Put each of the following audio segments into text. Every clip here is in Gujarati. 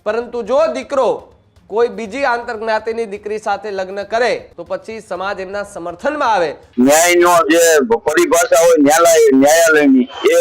પરંતુ જો દીકરો કોઈ બીજી આંતરજ્ઞાતિની દીકરી સાથે લગ્ન કરે તો પછી સમાજ એમના સમર્થનમાં આવે। ન્યાયનો જે પરિભાષા હોય ન્યાયાલયની એ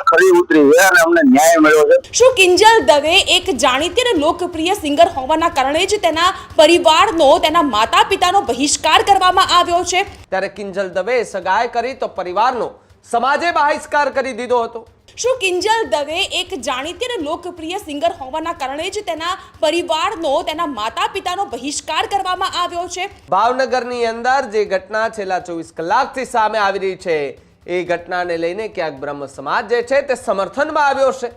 ખરી ઉતરી છે અને અમને ન્યાય મળ્યો છે। શું કિંજલ દવે એક જાણીતી અને લોકપ્રિય સિંગર હોવાના કારણે જ તેના પરિવારનો તેના માતા પિતાનો બહિષ્કાર કરવામાં આવ્યો છે? ત્યારે કિંજલ દવે સગાઈ કરી તો પરિવારનો સમાજે બહિષ્કાર કરી દીધો હતો। શું કિંજલ દવે એક જાણીતી અને લોકપ્રિય સિંગર હોવાના કારણે જ તેના પરિવારનો તેના માતા પિતાનો બહિષ્કાર કરવામાં આવ્યો છે? ભાવનગરની અંદર જે ઘટના છેલ્લા 24 કલાકથી સામે આવી રહી છે એ ઘટનાને લઈને ક્યાંક બ્રહ્મ સમાજ જે છે તે સમર્થનમાં આવ્યો છે।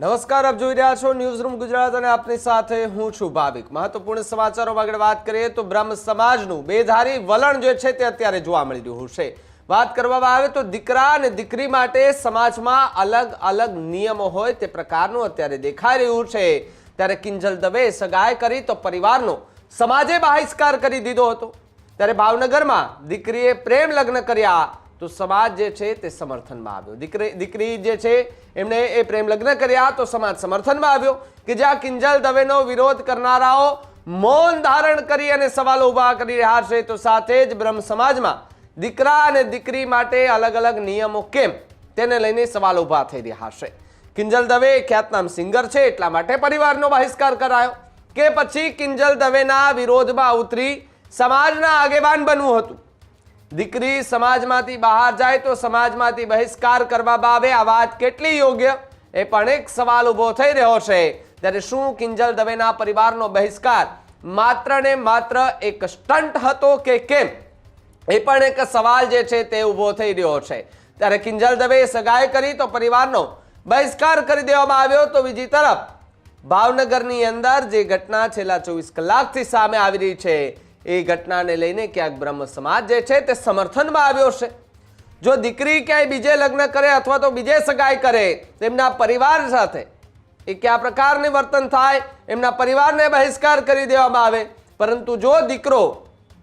નમસ્કાર, આપ જોઈ રહ્યા છો ન્યૂઝરૂમ ગુજરાત અને આપની સાથે હું છું ભાવિક। મહત્વપૂર્ણ સમાચારોમાં આગળ વાત કરીએ તો બ્રહ્મ સમાજનું બેધારી વલણ જે છે તે અત્યારે જોવા મળી રહ્યું છે। વાત કરવામાં આવે તો દીકરા અને દીકરી માટે સમાજમાં અલગ અલગ નિયમો હોય તે પ્રકારનું અત્યારે દેખાઈ રહ્યું છે। ત્યારે કિંજલ દવે સગાઈ કરી તો પરિવારનો સમાજે બહિષ્કાર કરી દીધો હતો। ત્યારે ભાવનગરમાં દીકરીએ પ્રેમ લગ્ન કર્યા તો સમાજ જે છે તે સમર્થનમાં આવ્યો। દીકરી જે છે એમણે એ પ્રેમ લગ્ન કર્યા તો સમાજ સમર્થનમાં આવ્યો કે જ્યાં કિંજલ દવેનો વિરોધ કરનારાઓ મૌન ધારણ કરી અને સવાલો ઉભા કરી રહ્યા છે તો સાથે જ બ્રહ્મ સમાજમાં દીકરા અને દીકરી માટે અલગ અલગ નિયમો કેમ તેને લઈને સવાલો ઉભા થઈ રહ્યા છે। કિંજલ દવે ખ્યાતનામ સિંગર છે એટલા માટે પરિવારનો બહિષ્કાર કરાયો કે પછી કિંજલ દવેના વિરોધમાં ઉતરી સમાજના આગેવાન બનવું હતું? દીકરી સમાજમાંથી બહાર જાય તો સમાજમાંથી બહિષ્કાર કરવામાં આવે આ વાત કેટલી યોગ્ય એ પણ એક સવાલ ઊભો થઈ રહ્યો છે। ત્યારે શું કિંજલ દવેના પરિવારનો બહિષ્કાર માત્ર ને માત્ર એક સ્ટન્ટ હતો કે કેમ એ પણ એક સવાલ જે છે તે ઊભો થઈ રહ્યો છે। ત્યારે કિંજલ દવે સગાઈ કરી તો પરિવારનો બહિષ્કાર કરી દેવામાં આવ્યો તો બીજી તરફ ભાવનગરની અંદર જે ઘટના છેલ્લા 24 કલાકથી સામે આવી રહી છે એ ઘટનાને લઈને ક્યાંક બ્રહ્મ સમાજ જે છે તે સમર્થનમાં આવ્યો છે। જો દીકરી ક્યાંય બીજે લગ્ન કરે અથવા તો બીજે સગાઈ કરે તેમના પરિવાર સાથે એ કયા પ્રકારની વર્તન થાય એમના પરિવારને બહિષ્કાર કરી દેવામાં આવે। પરંતુ જો દીકરો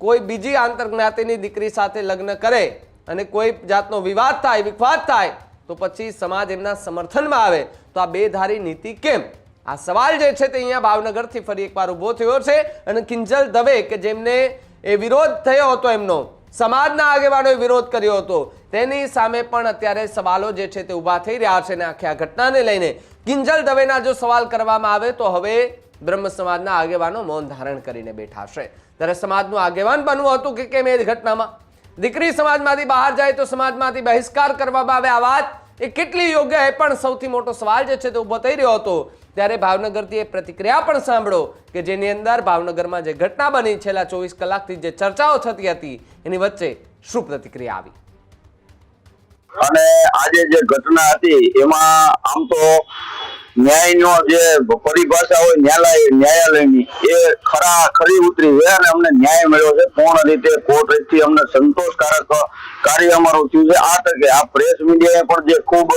કોઈ બીજી આંતરજ્ઞાતિની દીકરી સાથે લગ્ન કરે અને કોઈ જાતનો વિવાદ થાય તો પછી સમાજ એમના સમર્થનમાં આવે તો આ બેધારી નીતિ કેમ? આ સવાલ જે છે તે અહીંયા ભાવનગરથી ફરી એકવાર ઊભો થયો છે અને કિંજલ દવે કે જેમને એ વિરોધ થયો હતો એમનો સમાજના આગેવાનોએ વિરોધ કર્યો હતો તેની સામે પણ અત્યારે સવાલો જે છે તે ઊભા થઈ રહ્યા છે અને આખી આ ઘટનાને લઈને કિંજલ દવેના જો સવાલ કરવામાં આવે તો હવે બ્રહ્મ સમાજના આગેવાનો મૌન ધારણ કરીને બેઠા છે। ત્યારે સમાજનું આગેવાન બનવું હતું કે કેમ એ ઘટનામાં દીકરી સમાજમાંથી બહાર જાય તો સમાજમાંથી બહિષ્કાર કરવામાં આવે આ વાત એ કેટલી યોગ્ય એ પણ સૌથી મોટો સવાલ જે છે તે ઊભો થઈ રહ્યો હતો। ત્યારે ભાવનગરથી એ પ્રતિક્રિયા પણ સાંભળો કે જેની અંદર ભાવનગરમાં જે ઘટના બની છેલ્લા 24 કલાકથી જે ચર્ચાઓ થતી હતી એની વચ્ચે શું પ્રતિક્રિયા આવી અને આજે જે ઘટના હતી એમાં આમ તો ન્યાયનો જે પરિભાષા હોય ન્યાયાલયની એ ખરી ઉતરી છે અને અમને ન્યાય મળ્યો છે। પૂર્ણ રીતે કોર્ટથી અમને સંતોષકારક કાર્ય અમારું થયું છે। આ તકે આ પ્રેસ મીડિયાએ પણ જે ખૂબ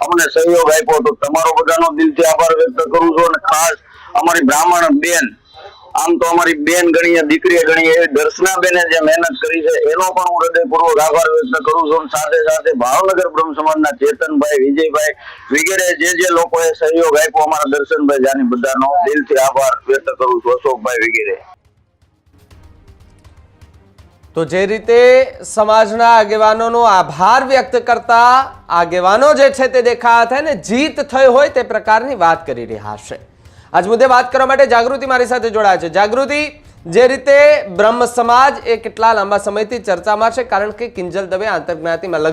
અમને સહયોગ આપ્યો તો તમારો બધાનો દિલથી આભાર વ્યક્ત કરું છું। અને ખાસ અમારી બ્રાહ્મણ બેન આમ તો અમારી બેન ગણીએ દીકરી ગણીએ એવી દર્શનાબેને જે મહેનત કરી છે એનો પણ હું હૃદયપૂર્વક આભાર વ્યક્ત કરું છું। સાથે સાથે ભાવનગર બ્રહ્મ સમાજના ચેતનભાઈ, વિજયભાઈ વગેરે જે લોકોએ સહયોગ આપ્યો અમારા દર્શનભાઈ જાની બધાનો દિલથી આભાર વ્યક્ત કરું છું, અશોકભાઈ વગેરે। તો જે રીતે સમાજના આગેવાનોનો આભાર વ્યક્ત કરતા આગેવાનો જે છે તે દેખાયા હતા ને જીત થઈ હોય તે પ્રકારની વાત કરી રહ્યા છે। આજ મુદ્દે વાત કરવા માટે જાગૃતિ મારી સાથે જોડાયા છે। જાગૃતિ, જે રીતે બ્રહ્મ સમાજ એ કેટલા લાંબા સમયથી ચર્ચામાં છે કારણ કે કિંજલ દવે આંતરજ્ઞાતિમાં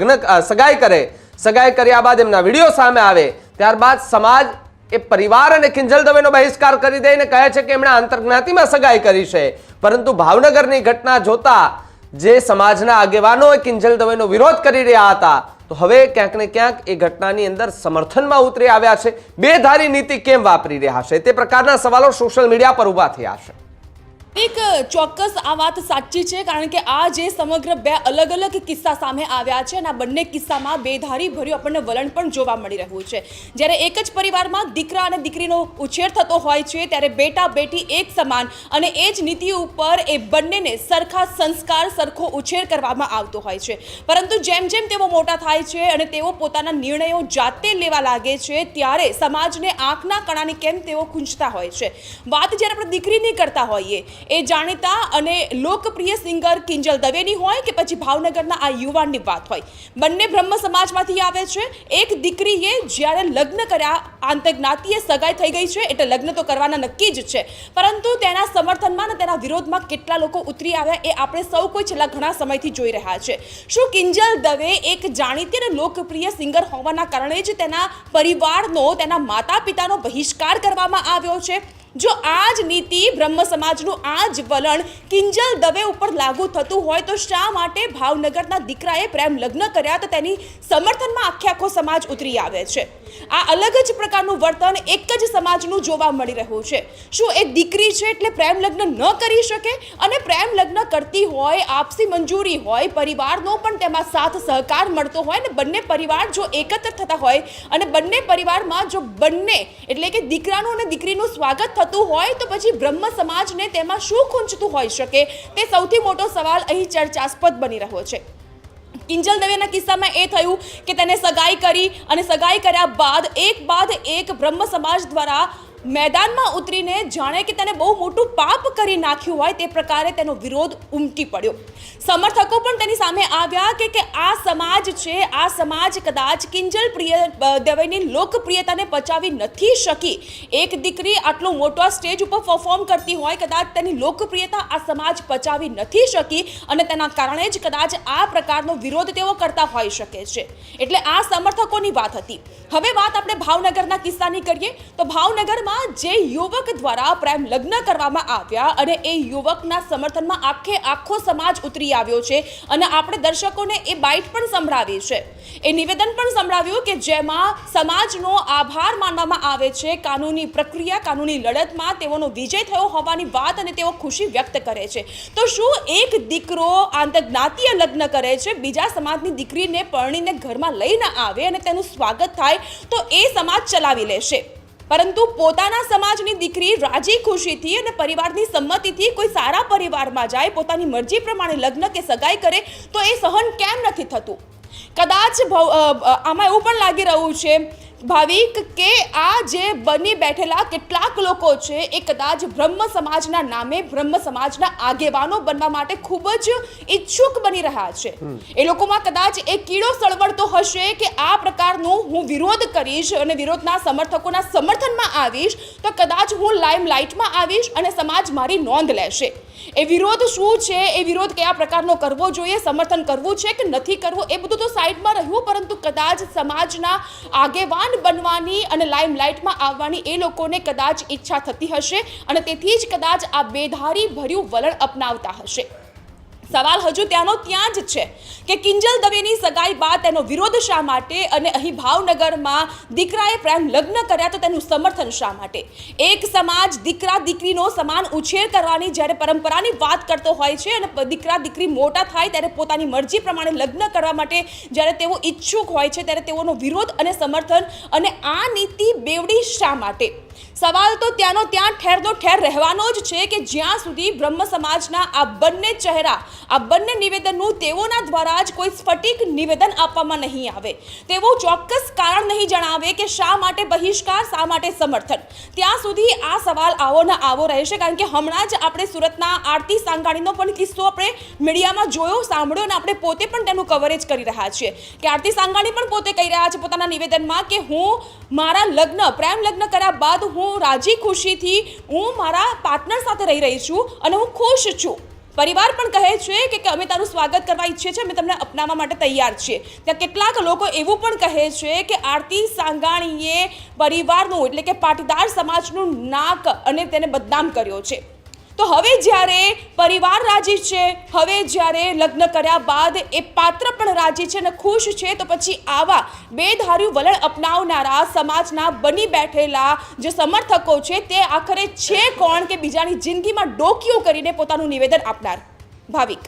સગાઈ કર્યા બાદ એમના વિડીયો સામે આવે ત્યારબાદ સમાજ એ પરિવાર અને કિંજલ દવેનો બહિષ્કાર કરી દઈને કહે છે કે એમણે આંતરજ્ઞાતિમાં સગાઈ કરી છે। પરંતુ ભાવનગરની ઘટના જોતા જે સમાજના આગેવાનો કિંજલ દવેનો વિરોધ કરી રહ્યા હતા તો હવે ક્યાંક ને ક્યાંક એ ઘટનાની અંદર સમર્થનમાં ઉતરી આવ્યા છે। બેધારી નીતિ કેમ વાપરી રહ્યા છે તે પ્રકારના સવાલો સોશિયલ મીડિયા પર ઊભા થયા છે। એક ચોક્કસ આ વાત સાચી છે, કારણ કે આ જે સમગ્ર બે અલગ અલગ કિસ્સા સામે આવ્યા છે અને આ બંને કિસ્સામાં બેધારી ભર્યું આપણને વલણ પણ જોવા મળી રહ્યું છે. જ્યારે એક જ પરિવારમાં દીકરા અને દીકરીનો ઉછેર થતો હોય છે ત્યારે બેટા બેટી એક સમાન અને એ જ નીતિ ઉપર એ બંનેને સરખા સંસ્કાર સરખો ઉછેર કરવામાં આવતો હોય છે. પરંતુ જેમ જેમ તેઓ મોટા થાય છે અને તેઓ પોતાના નિર્ણયો જાતે લેવા લાગે છે ત્યારે સમાજને આંખના કણાની કેમ તેઓ ખૂંચતા હોય છે. વાત જ્યારે આપણે દીકરીની કરતા હોઈએ, એ જાણીતા અને લોકપ્રિય સિંગર કિંજલ દવેની હોય કે પછી ભાવનગરના આ યુવાનની વાત હોય, બંને બ્રહ્મ સમાજમાંથી આવે છે. એક દીકરીએ જ્યારે લગ્ન કર્યા, આંતરજ્ઞાતીય સગાઈ થઈ ગઈ છે એટલે લગ્ન તો કરવાના નક્કી જ છે, પરંતુ તેના સમર્થનમાં અને તેના વિરોધમાં કેટલા લોકો ઉતરી આવ્યા એ આપણે સૌ કોઈ છેલ્લા ઘણા સમયથી જોઈ રહ્યા છે. શું કિંજલ દવે એક જાણીતી અને લોકપ્રિય સિંગર હોવાના કારણે જ તેના પરિવારનો, તેના માતા પિતાનો બહિષ્કાર કરવામાં આવ્યો છે? જો આ જ નીતિ, બ્રહ્મ સમાજનું આ જ વલણ કિંજલ દવે ઉપર લાગુ થતું હોય તો શા માટે ભાવનગરના દીકરાએ પ્રેમ લગ્ન કર્યા તો તેની સમર્થનમાં આખો સમાજ ઉતરી આવે છે? આ અલગ જ પ્રકારનું વર્તન એક જ સમાજનું જોવા મળી રહ્યું છે. શું એ દીકરી છે એટલે પ્રેમ લગ્ન ન કરી શકે? અને પ્રેમ લગ્ન કરતી હોય, આપસી મંજૂરી હોય, પરિવારનો પણ તેમાં સાથ સહકાર મળતો હોય ને બંને પરિવાર જો એકત્ર થતા હોય અને બંને પરિવારમાં જો બંને એટલે કે દીકરાનું અને દીકરીનું સ્વાગત થતું હોય તો પછી બ્રહ્મ સમાજને તેમાં શું ખૂંચતું હોઈ શકે? તે સૌથી મોટો સવાલ અહીં ચર્ચાસ્પદ બની રહ્યો છે. કિંજલ દવેના કિસ્સામાં એ થયું કે તેને સગાઈ કરી અને સગાઈ કર્યા બાદ એક બ્રહ્મ સમાજ દ્વારા મેદાનમાં ઉતરીને જાણે કે તેને બહુ મોટું પાપ કરી નાખ્યું હોય તે પ્રકારે તેનો વિરોધ ઉમટી પડ્યો. સમર્થકો પણ તેની સામે આવ્યા કે આ સમાજ છે, આ સમાજ કદાચ કિંજલ દવેની લોકપ્રિયતાને પચાવી નથી શકી. એક દીકરી આટલો મોટો સ્ટેજ ઉપર પરફોર્મ કરતી હોય, કદાચ તેની લોકપ્રિયતા આ સમાજ પચાવી નથી શકી અને તેના કારણે જ કદાચ આ પ્રકારનો વિરોધ તેઓ કરતા હોઈ શકે છે. એટલે આ સમર્થકોની વાત હતી. હવે વાત આપણે ભાવનગરના કિસ્સાની કરીએ તો ભાવનગરમાં જે યુવક દ્વારા પ્રેમ લગ્ન કરવામાં આવ્યા અને એ યુવકના સમર્થનમાં આખો સમાજ ઉતરી આવ્યો છે અને આપણે દર્શકોને એ બાઇટ પણ સંભળાવી છે, એ નિવેદન પણ સંભળાવ્યું કે જેમાં સમાજનો આભાર માનવામાં આવે છે. કાનૂની પ્રક્રિયા, કાનૂની લડતમાં તેઓનો વિજય થયો હોવાની વાત અને તેઓ ખુશી વ્યક્ત કરે છે. તો શું એક દીકરો આંતરજ્ઞાતીય લગ્ન કરે છે, બીજા સમાજની દીકરીને પરણીને ઘરમાં લઈને આવે અને તેનું સ્વાગત થાય તો એ સમાજ ચલાવી લેશે, પરંતુ પોતાના સમાજની દીકરી રાજી ખુશીથી અને પરિવારની સંમતિથી કોઈ સારા પરિવારમાં જાય, પોતાની મરજી પ્રમાણે લગ્ન કે સગાઈ કરે તો એ સહન કેમ નથી થતું? કદાચ આમાં એવું પણ લાગી રહ્યું છે ભાવિક કે આ જે બની બેઠેલા કેટલાક લોકો છે એ કદાચ બ્રહ્મ સમાજના નામે બ્રહ્મ સમાજના આગેવાનો બનવા માટે ખૂબ જ ઈચ્છુક બની રહ્યા છે. એ લોકોમાં કદાચ એક કીડો સળવળતો હશે કે આ પ્રકારનું હું વિરોધ કરીશ અને વિરોધના સમર્થકોના સમર્થનમાં આવીશ તો કદાચ હું લાઇમલાઇટમાં આવીશ અને સમાજ મારી નોંધ લેશે. એ વિરોધ શું છે, એ વિરોધ કયા પ્રકારનો કરવો જોઈએ, સમર્થન કરવું છે કે નથી કરવું, એ બધું તો સાઈડમાં રહ્યું, પરંતુ કદાચ સમાજના આગેવાન બનવાની અને લાઇમલાઇટમાં આવવાની એ લોકોને કદાચ ઈચ્છા થતી હશે અને તેથી જ કદાચ આ બેધારી ભર્યું વલણ અપનાવતા હશે. સવાલ હજુ ત્યાંનો ત્યાં જ છે કે કિંજલ દવેની સગાઈ બાદ તેનો વિરોધ શા માટે અને અહીં ભાવનગરમાં દીકરાએ પ્રેમ લગ્ન કર્યા તો તેનું સમર્થન શા માટે? એક સમાજ દીકરા દીકરીનો સમાન ઉછેર કરવાની જ્યારે પરંપરાની વાત કરતો હોય છે અને દીકરા દીકરી મોટા થાય ત્યારે પોતાની મરજી પ્રમાણે લગ્ન કરવા માટે જ્યારે તેઓ ઈચ્છુક હોય છે ત્યારે તેઓનો વિરોધ અને સમર્થન અને આ નીતિ બેવડી શા માટે? સવાલ તો ત્યાંનો ત્યાં ઠેરનો ઠેર રહેવાનો જ છે કે જ્યાં સુધી બ્રહ્મ સમાજના આ બંને ચહેરા, આ બંને નિવેદનનું તેઓના દ્વારા જ કોઈ સ્ફટિક નિવેદન આપવામાં નહીં આવે, તેઓ ચોક્કસ કારણ નહીં જણાવે કે શા માટે બહિષ્કાર, શા માટે સમર્થન, ત્યાં સુધી આ સવાલ આવો ને આવો રહેશે. કારણ કે હમણાં જ આપણે સુરતના આરતી સાંગાણીનો પણ કિસ્સો આપણે મીડિયામાં જોયો, સાંભળ્યો અને આપણે પોતે પણ તેનું કવરેજ કરી રહ્યા છીએ કે આરતી સાંગાણી પણ પોતે કહી રહ્યા છે પોતાના નિવેદનમાં કે હું મારા લગ્ન, પ્રેમ લગ્ન કર્યા બાદ હું રાજી ખુશીથી હું મારા પાર્ટનર સાથે રહી છું અને હું ખુશ છું. પરિવાર પણ કહે છે કે અમે તારું સ્વાગત કરવા ઈચ્છીએ છીએ, અમે તમને અપનાવવા માટે તૈયાર છીએ. ત્યાં કેટલાક લોકો એવું પણ કહે છે કે આરતી સાંગાણીએ પરિવારનું એટલે કે પાટીદાર સમાજનું નાક અને તેને બદનામ કર્યો છે. તો હવે જ્યારે પરિવાર રાજી છે, હવે જ્યારે લગ્ન કર્યા બાદ એ પાત્ર પણ રાજી છે અને ખુશ છે, તો પછી આવા બેધાર્યું વલણ અપનાવનારા સમાજના બની બેઠેલા જે સમર્થકો છે તે આખરે છે કોણ કે બીજાની જિંદગીમાં ડોકીઓ કરીને પોતાનું નિવેદન આપનાર? ભાવિક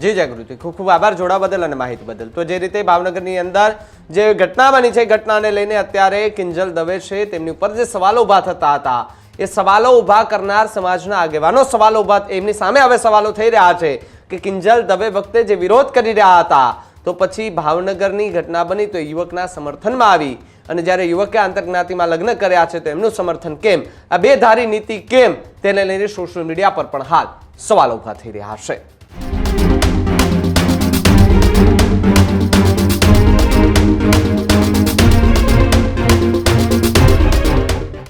જી જાગૃતિ, ખૂબ ખૂબ આભાર જોડાવા બદલ અને માહિતી બદલ. તો જે રીતે ભાવનગરની અંદર જે ઘટના બની છે, ઘટનાને લઈને અત્યારે કિંજલ દવે છે તેમની ઉપર જે સવાલો ઊભા થતા હતા, એ સવાલો ઊભા કરનાર સમાજના આગેવાનો સવાલો ઊભા એમની સામે હવે સવાલો થઈ રહ્યા છે કે કિંજલ દવે વખતે જે વિરોધ કરી રહ્યા હતા, તો પછી ભાવનગરની ઘટના બની તો યુવકના સમર્થનમાં આવી અને જ્યારે યુવકે આંતરજ્ઞાતિમાં લગ્ન કર્યા છે તો એમનું સમર્થન કેમ, આ બેધારી નીતિ કેમ, તેને લઈને સોશિયલ મીડિયા પર પણ હાલ સવાલો ઊભા થઈ રહ્યા છે.